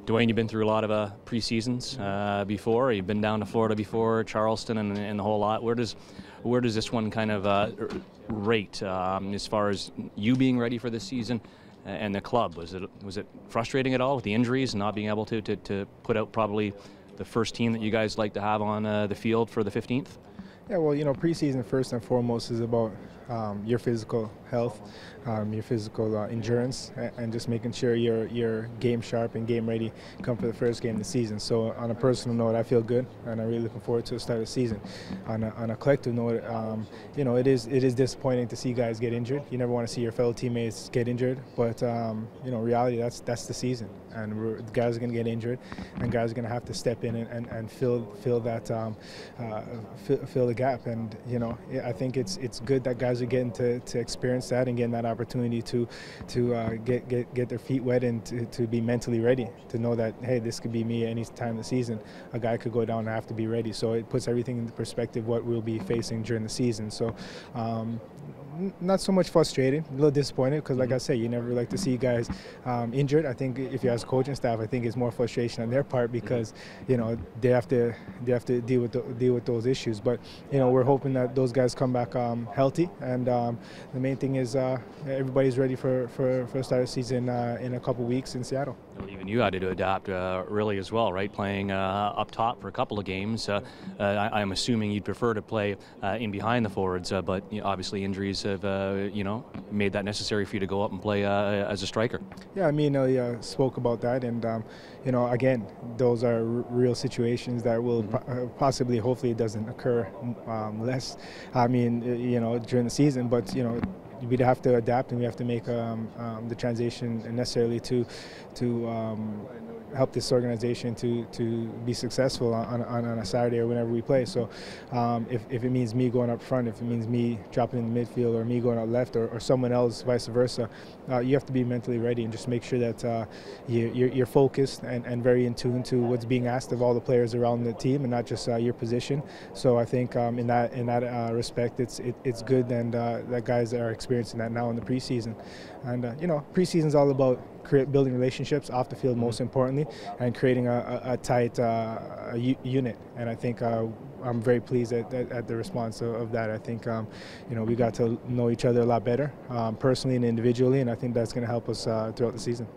Dwayne, you've been through a lot of preseasons before. You've been down to Florida before, Charleston, and the whole lot. Where does this one kind of rate as far as you being ready for this season and the club? Was it frustrating at all with the injuries and not being able to put out probably the first team that you guys like to have on the field for the 15th? Yeah, well, preseason first and foremost is about your physical health, your physical endurance, and just making sure you're game sharp and game ready come for the first game of the season. So on a personal note, I feel good, and I'm really looking forward to the start of the season. On a collective note, it is disappointing to see guys get injured. You never want to see your fellow teammates get injured, but reality, that's the season, and guys are going to get injured, and guys are going to have to step in and fill that fill the gap. And I think it's good that guys are getting to experience that and getting that opportunity to get their feet wet and to be mentally ready, to know that, hey, this could be me any time of the season. A guy could go down and have to be ready. So it puts everything into perspective what we'll be facing during the season. So not so much frustrated, a little disappointed, because like I say, you never like to see guys injured. I think if you ask coaching staff, I think it's more frustration on their part because they have to deal with those issues. But we're hoping that those guys come back healthy, and the main thing is everybody's ready for the start of the season in a couple weeks in Seattle. Well, even you had to adapt really as well, right? Playing up top for a couple of games. I'm assuming you'd prefer to play in behind the forwards, but obviously injuries have made that necessary for you to go up and play as a striker. Yeah, I spoke about that, and again, those are real situations that will possibly, hopefully, it doesn't occur less. During the season, but we'd have to adapt, and we have to make the transition necessarily to help this organization to be successful on a Saturday or whenever we play. So if it means me going up front, if it means me dropping in the midfield, or me going out left, or someone else, vice versa, you have to be mentally ready and just make sure that you're focused and very in tune to what's being asked of all the players around the team, and not just your position. So I think in that respect, it's good, and that guys are experiencing that now in the preseason. And preseason is all about building relationships off the field, most importantly, and creating a tight unit. And I think I'm very pleased at the response of that. I think we got to know each other a lot better, personally and individually, and I think that's going to help us throughout the season.